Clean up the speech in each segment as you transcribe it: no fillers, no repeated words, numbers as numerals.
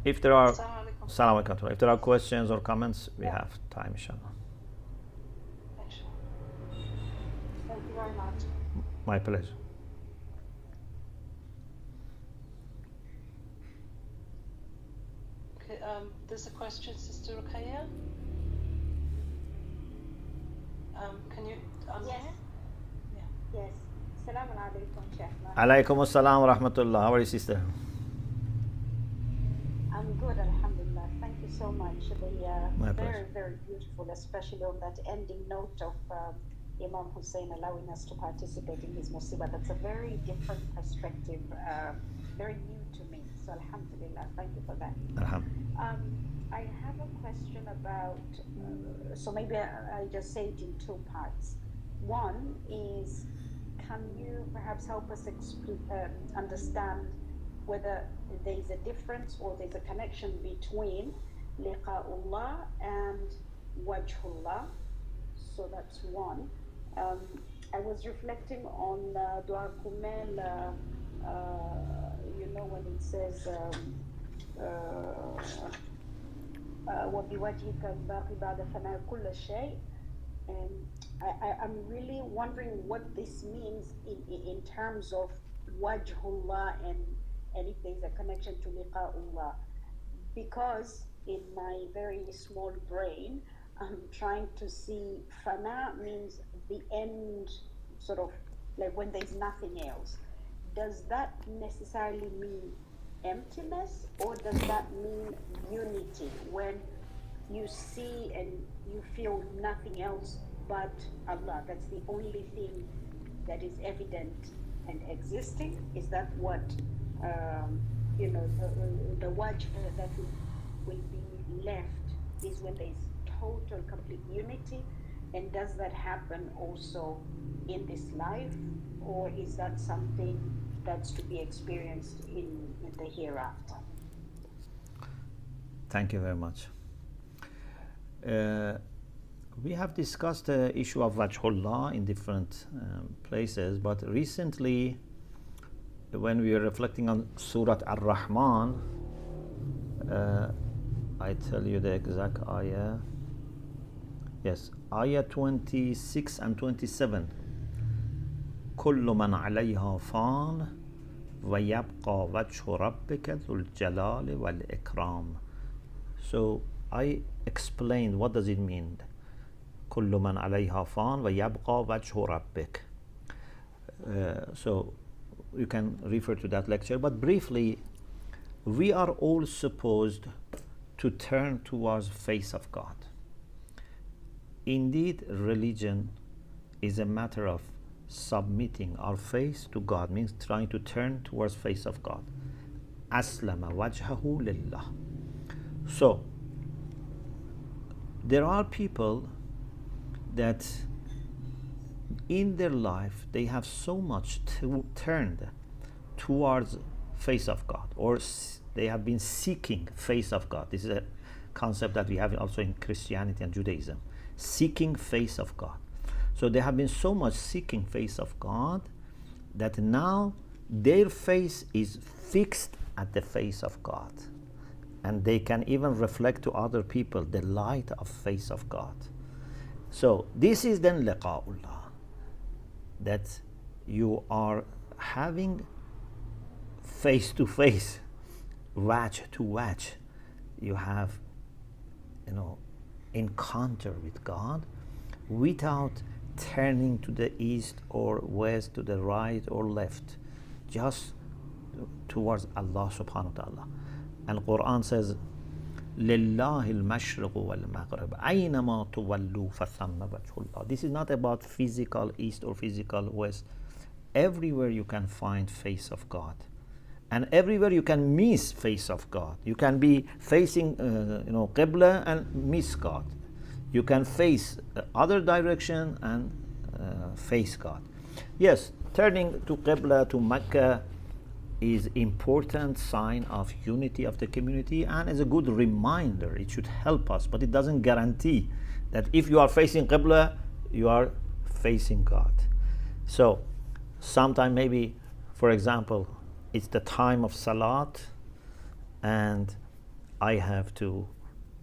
If there are, Assalamu alaikum. Assalamu alaikum. If there are questions or comments, we have time, inshallah. Thank you very much. My pleasure. Okay, there's a question, Sister Ruqayya. Can you Yes. Yeah. Yes. Assalamu alaikum, Sheikh. Alaikum assalam wa rahmatullah. How are you, sister? I'm good, alhamdulillah. Thank you so much. My Very, pleasure. very beautiful, especially on that ending note of Imam Husayn allowing us to participate in his musibah. That's a very different perspective, very new to me. So, alhamdulillah, thank you for that. Alhamdulillah. I have a question about, so maybe I just say it in two parts. One is, can you perhaps help us understand whether there is a difference or there's a connection between liqa'ullah and wajhullah? So that's one. I was reflecting on Dua Kumel, when it says, وَبِوَجْهِكَ الْبَاقِي بَعْدَ فَنَاءِ كُلَّ شَيْءٍ. And I'm really wondering what this means in terms of wajhullah and if there's a connection to liqa'ullah. Because in my very small brain, I'm trying to see fana means the end, sort of like when there's nothing else. Does that necessarily mean emptiness, or does that mean unity, when you see and you feel nothing else but Allah? That's the only thing that is evident and existing. Is that what the wajh that will be left is when there's total complete unity? And does that happen also in this life, or is that something that's to be experienced in the hereafter? Thank you very much. We have discussed the issue of wajhullah in different places, but recently, when we were reflecting on Surah Ar-Rahman, I tell you the exact ayah. Yes, ayah 26 and 27. كل من عليها فان ويبقى وجه ربك ذو الجلال والإكرام. So I explained what does it mean. كل من عليها فان ويبقى وجه ربك. So you can refer to that lecture, but briefly, we are all supposed to turn towards the face of God. Indeed, religion is a matter of submitting our face to God, means trying to turn towards the face of God. Aslama wajhahu lillah. So, there are people that in their life they have so much turned towards face of God, or they have been seeking face of God. This is a concept that we have also in Christianity and Judaism. Seeking face of God. So they have been so much seeking face of God that now their face is fixed at the face of God, and they can even reflect to other people the light of face of God. So this is then liqa'ullah, that you are having face to face, wajh to wajh. You have, encounter with God without turning to the east or west, to the right or left, just towards Allah subhanahu wa ta'ala. And Quran says, لِلَّهِ الْمَشْرِقُ وَالْمَغْرِبُ أَيْنَمَا تُوَلُّوا فَثَمَّ وَجْهُ اللَّهِ. This is not about physical east or physical west. Everywhere you can find face of God, and everywhere you can miss face of God. You can be facing Qibla and miss God. You can face the other direction and face God. Yes, turning to Qibla, to Mecca, is important sign of unity of the community, and is a good reminder. It should help us, but it doesn't guarantee that if you are facing Qibla, you are facing God. So sometime maybe, for example, it's the time of Salat, and I have to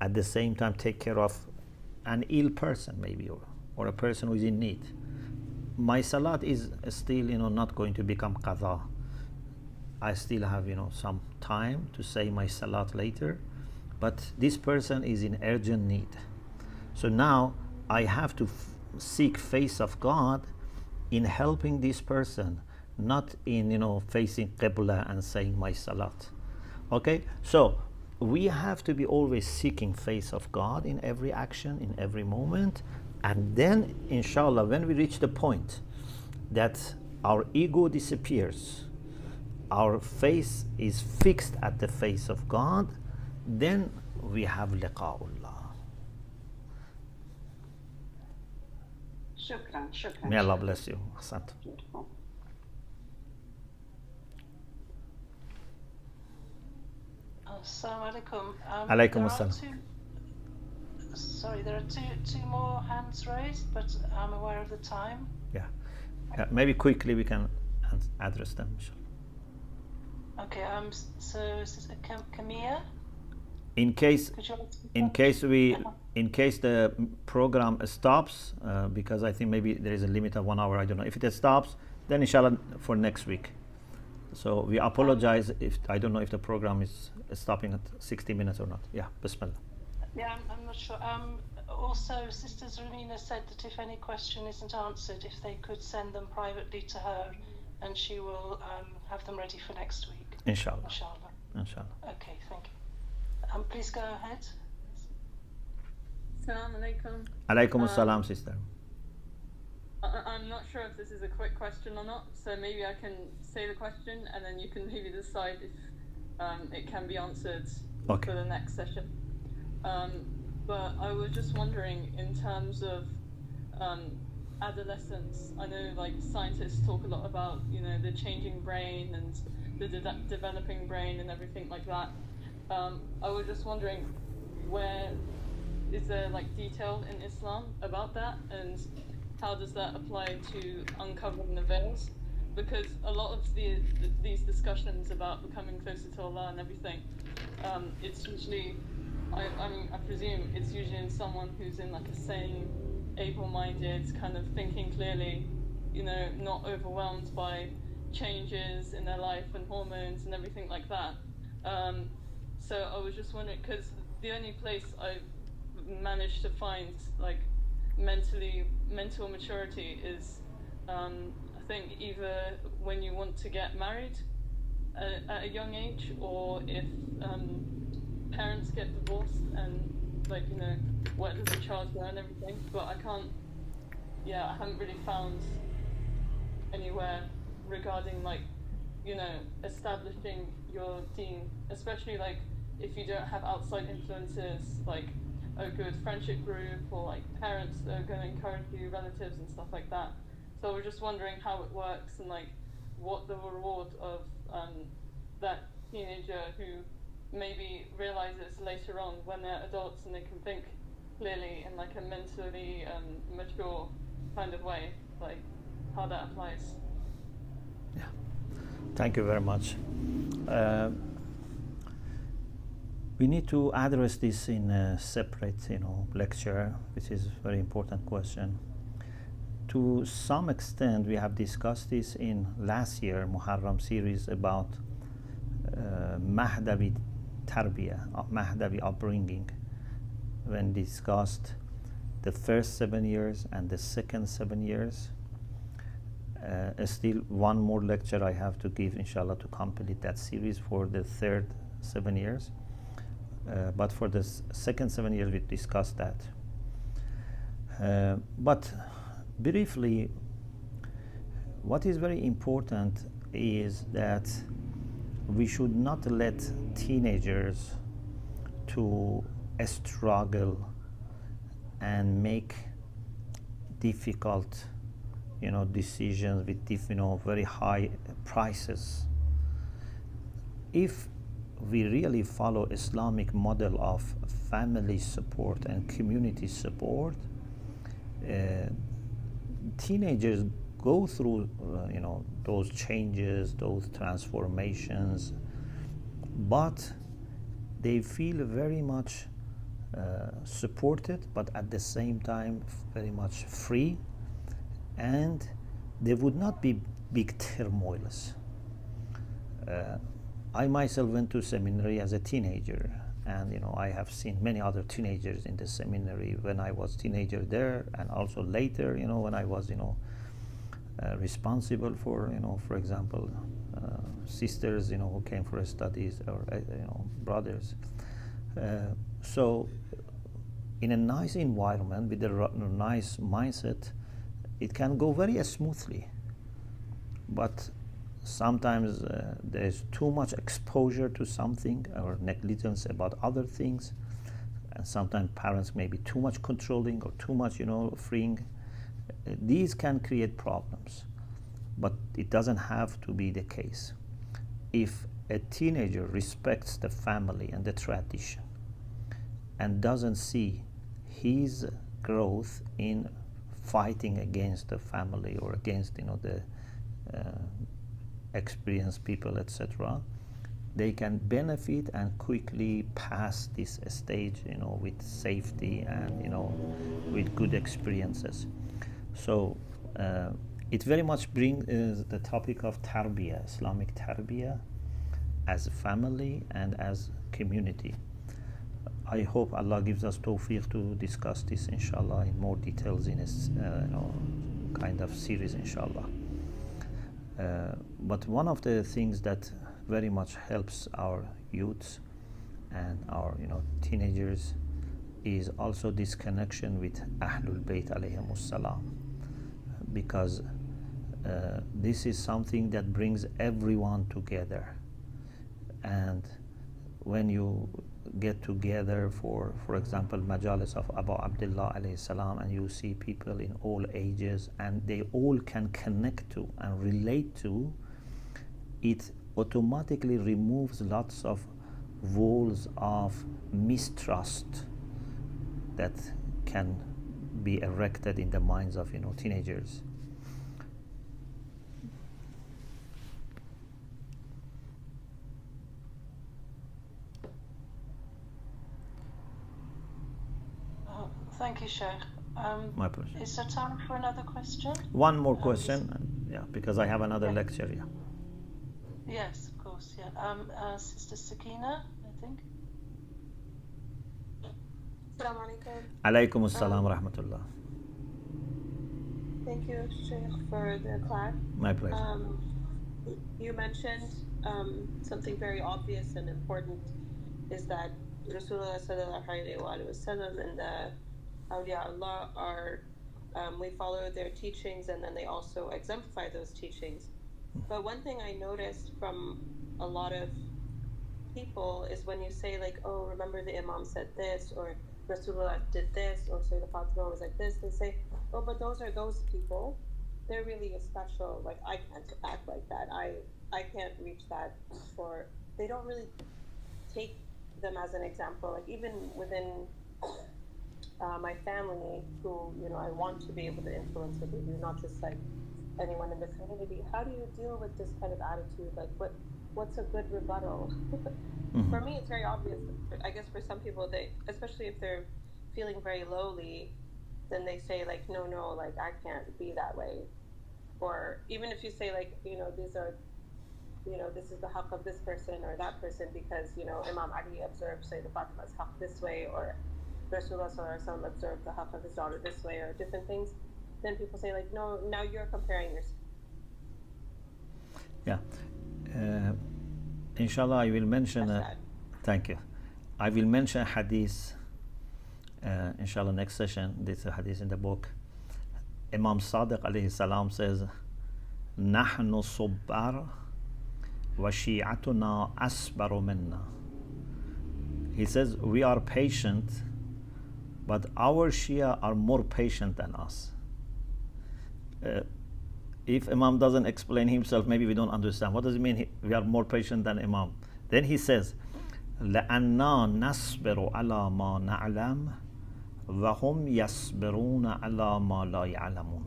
at the same time take care of an ill person maybe, or a person who is in need. My salat is still, not going to become qadha. I still have, some time to say my salat later, but this person is in urgent need. So now I have to seek face of God in helping this person, not in, facing Qibla and saying my salat. Okay, so we have to be always seeking face of God in every action, in every moment, and then inshallah when we reach the point that our ego disappears, our face is fixed at the face of God, then we have liqa'ullah. Shukran, shukran. May Allah bless you. Ahsant. Beautiful. Assalamu alaikum. Alaikum There are assalam. Sorry, there are two more hands raised, but I'm aware of the time. Yeah. Maybe quickly we can address them, inshallah. Okay. So Sister Camilla, In case could you? in case the program stops, because I think maybe there is a limit of 1 hour, I don't know. If it stops, then inshallah for next week. So we apologize if I don't know if the program is stopping at 60 minutes or not. Yeah, bismillah. Yeah, I'm not sure. Also, Sister Zarmina said that if any question isn't answered, if they could send them privately to her, and she will have them ready for next week. Inshallah. Inshallah. Inshallah. Okay, thank you. Please go ahead. Assalamu alaikum. Alaikum assalam, sister. I'm not sure if this is a quick question or not, so maybe I can say the question and then you can maybe decide if it can be answered Okay. for the next session. But I was just wondering, in terms of adolescence, I know like scientists talk a lot about the changing brain and the developing brain and everything like that. I was just wondering, where is there like detail in Islam about that, and how does that apply to uncovering the veils? Because a lot of these discussions about becoming closer to Allah and everything, it's usually, I presume it's usually in someone who's in like a sane, able-minded, kind of thinking clearly, not overwhelmed by changes in their life and hormones and everything like that. So I was just wondering, because the only place I've managed to find like mental maturity is I think either when you want to get married at a young age, or if parents get divorced and like where does the child go and everything. But I haven't really found anywhere regarding like establishing your deen, especially like if you don't have outside influences like a good friendship group or like parents that are going to encourage you, relatives and stuff like that. So we're just wondering how it works and like what the reward of that teenager who maybe realizes later on when they're adults and they can think clearly in like a mentally mature kind of way, like how that applies. Yeah. Thank you very much. We need to address this in a separate, lecture, which is a very important question. To some extent, we have discussed this in last year Muharram series about Mahdavi Tarbiyah, Mahdavi upbringing, when discussed the first 7 years and the second 7 years. Still one more lecture I have to give, inshallah, to complete that series for the third 7 years. But for the second 7 years, we discussed that. But briefly, what is very important is that we should not let teenagers to struggle and make difficult, decisions with very high prices. If we really follow Islamic model of family support and community support, teenagers go through those changes, those transformations, but they feel very much supported, but at the same time very much free, and they would not be big turmoils. I myself went to seminary as a teenager, and I have seen many other teenagers in the seminary when I was teenager there, and also later, when I was responsible for for example sisters who came for studies, or brothers. So in a nice environment with a nice mindset, it can go very smoothly. But sometimes there's too much exposure to something or negligence about other things, and sometimes parents may be too much controlling or too much freeing. These can create problems, but it doesn't have to be the case. If a teenager respects the family and the tradition and doesn't see his growth in fighting against the family or against the experienced people, etc., they can benefit and quickly pass this stage with safety and with good experiences. So it very much brings the topic of tarbiyah, Islamic tarbiyah, as a family and as community. I hope Allah gives us tawfiq to discuss this, inshallah, in more details in a kind of series, inshallah. But one of the things that very much helps our youths and our teenagers is also this connection with Ahlul Bayt alayhimus salam, because this is something that brings everyone together. And when you get together for example, majalis of Abu Abdullah alayhi salam, and you see people in all ages and they all can connect to and relate to, it automatically removes lots of walls of mistrust that can be erected in the minds of teenagers. Thank you, Sheikh. My pleasure. Is there time for another question? One more question, yeah, because I have another lecture. Yeah. Yes, of course. Yeah. Sister Sakina, I think. Assalamu alaikum. Alaykum assalam wa rahmatullah. Thank you, Sheikh, for the class. My pleasure. You mentioned something very obvious and important, is that Rasulullah sallallahu alaihi wasallam and the Awliya Allah are, we follow their teachings, and then they also exemplify those teachings. But one thing I noticed from a lot of people is when you say like, oh, remember the Imam said this, or Rasulullah did this, or say the Fatima was like this, they say, oh, but those are those people. They're really special. Like, I can't act like that. I can't reach that. For they don't really take them as an example. Like, even within my family, who I want to be able to influence what they do, not just like anyone in the community. How do you deal with this kind of attitude? Like, what's a good rebuttal? Mm-hmm. For me, it's very obvious. I guess for some people, they, especially if they're feeling very lowly, then they say like, no, like I can't be that way. Or even if you say like, these are, this is the haqq of this person or that person because, Imam Ali observed, say, the Fatima's haqq this way, or Rasulullah sallallahu alaihi wasallam observed the haqq of his daughter this way, or different things. Then people say like, no, now you're comparing yourself. Yeah. Inshallah, I will mention. Thank you. I will mention a hadith. Inshallah, next session. This is a hadith in the book. Imam Sadiq alayhi salam says, "Nahnu subbar wa shi'atuna asbaru minna." He says, we are patient, but our Shia are more patient than us. If Imam doesn't explain himself, maybe we don't understand. What does it mean? We are more patient than Imam. Then he says, لَأَنَّا نَصْبِرُ عَلَى مَا نَعْلَمُ وَهُمْ يَصْبِرُونَ عَلَى مَا لَا يَعْلَمُونَ.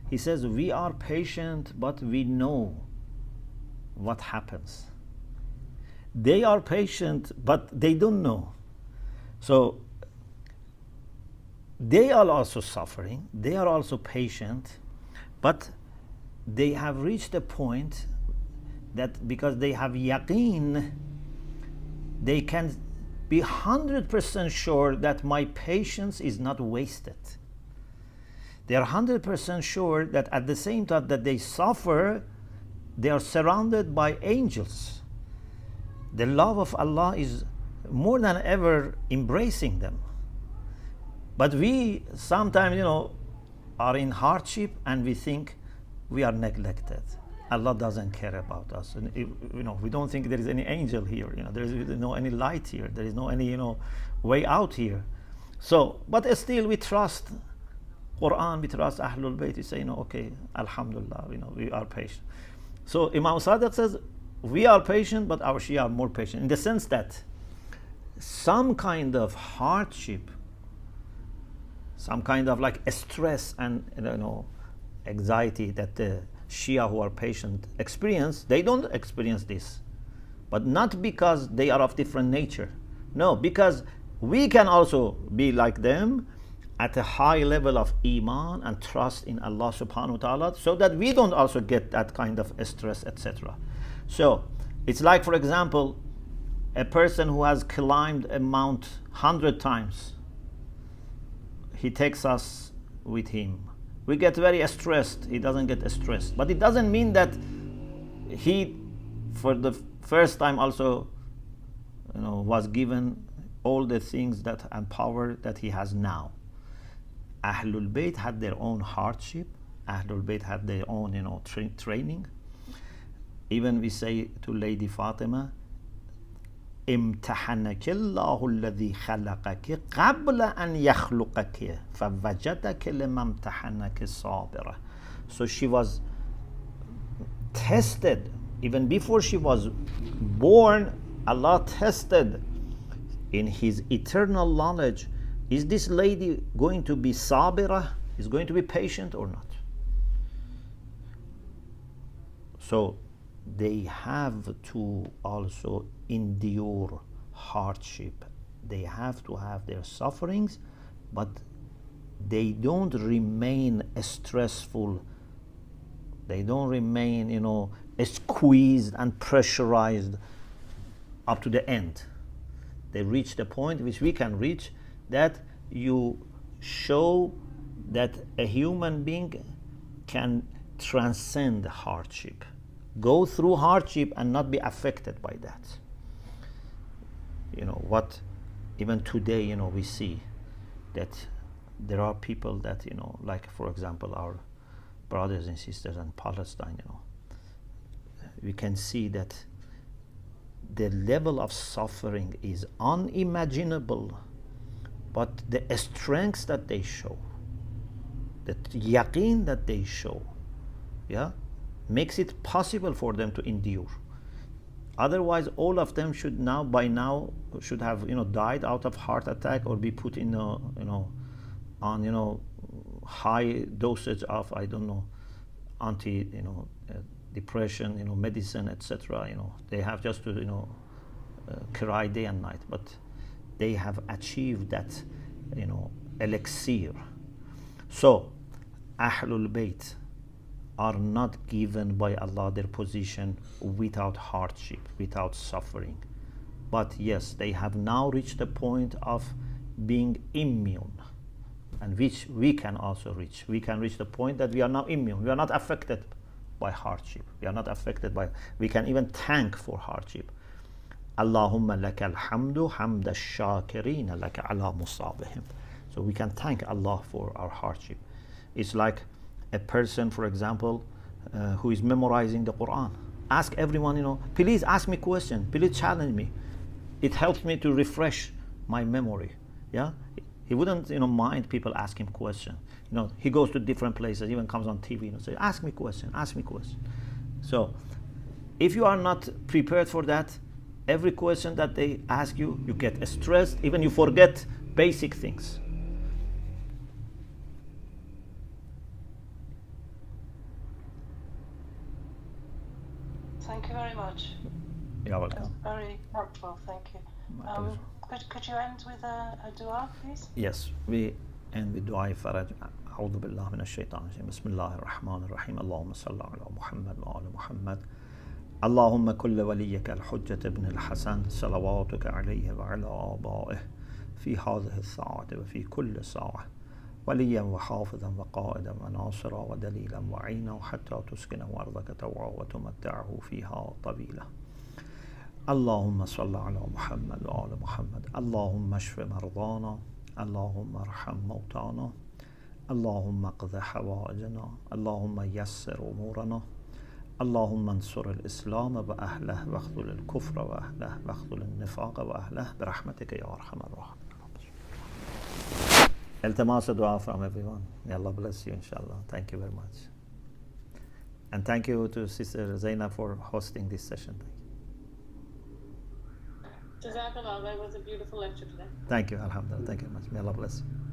He says, we are patient, but we know what happens. they are patient, but they don't know. So they are also suffering, they are also patient, but they have reached a point that because they have yaqeen, they can be 100% sure that my patience is not wasted. They are 100% sure that at the same time that they suffer, they are surrounded by angels. The love of Allah is more than ever embracing them. But we sometimes, are in hardship and we think we are neglected. Allah doesn't care about us. And we don't think there is any angel here. There is no any light here. There is no any way out here. So, but still we trust Quran. We trust Ahlul Bayt. We say, okay, Alhamdulillah. We are patient. So Imam Sadiq says we are patient, but our Shia are more patient in the sense that some kind of hardship, some kind of like stress and anxiety that the Shia who are patient experience, they don't experience this. But not because they are of different nature. No, because we can also be like them at a high level of iman and trust in Allah subhanahu wa ta'ala, so that we don't also get that kind of stress, etc. So it's like, for example, a person who has climbed a mount 100 times. He takes us with him. We get very stressed. He doesn't get stressed. But it doesn't mean that he, for the first time also, was given all the things that and power that he has now. Ahlul Bayt had their own hardship. Ahlul Bayt had their own, training. Even we say to Lady Fatima, امتحنك الله الذي خلقك قبل أن يخلقك فوجدك لما امتحنك صابرة. So she was tested even before she was born. Allah tested in His eternal knowledge, is this lady going to be sabira, is going to be patient or not? So they have to also endure hardship. They have to have their sufferings, but they don't remain stressful. They don't remain, squeezed and pressurized up to the end. They reach the point which we can reach, that you show that a human being can transcend hardship, go through hardship and not be affected by that. What even today, we see that there are people that, like for example our brothers and sisters in Palestine, we can see that the level of suffering is unimaginable, but the strength that they show, the yaqeen that they show, makes it possible for them to endure. Otherwise, all of them should by now have died out of heart attack or be put in on high dosage of anti depression medicine, etc. They have just to cry day and night, but they have achieved that elixir. So Ahlul Bayt are not given by Allah their position without hardship, without suffering. But yes, they have now reached the point of being immune, and which we can also reach. We can reach the point that we are now immune. We are not affected by hardship. We are not affected by, we can even thank for hardship. Allahumma laka alhamdu hamda shakirina laka ala musabihim. So we can thank Allah for our hardship. It's like a person, for example, who is memorizing the Quran. Ask everyone, please ask me question, please challenge me. It helps me to refresh my memory. He wouldn't mind people ask him question. He goes to different places, even comes on TV, say, ask me question. So if you are not prepared for that, every question that they ask you, you get stressed, even you forget basic things. Thank you very much. You're welcome. Very helpful, thank you. My pleasure. Could you end with a dua, please? Yes, we end with dua faraj. أعوذ بالله من الشيطان الرجيم. بسم الله الرحمن الرحيم. اللهم صل على محمد وآل محمد. اللهم كل وليك الحجة ابن الحسن صلواتك عليه وعلى آبائه في هذه الساعة وفي كل ساعة وليا وحافظا وقائدا وناصرا ودليلا وعينا حتى تسكنه أرضك طوعا وتمتعه فيها طويلا. اللهم صل على محمد وآل محمد. اللهم اشف مرضانا. اللهم ارحم موتانا. اللهم اقض حوائجنا. اللهم يسر أمورنا. اللهم انصر الإسلام وأهله واخذل الكفر وأهله واخذل النفاق وأهله برحمتك يا أرحم الراحمين. Iltimas dua from everyone. May Allah bless you, inshallah. Thank you very much. And thank you to Sister Zainab for hosting this session. Jazakallah, that was a beautiful lecture today. Thank you, alhamdulillah. Thank you very much. May Allah bless you.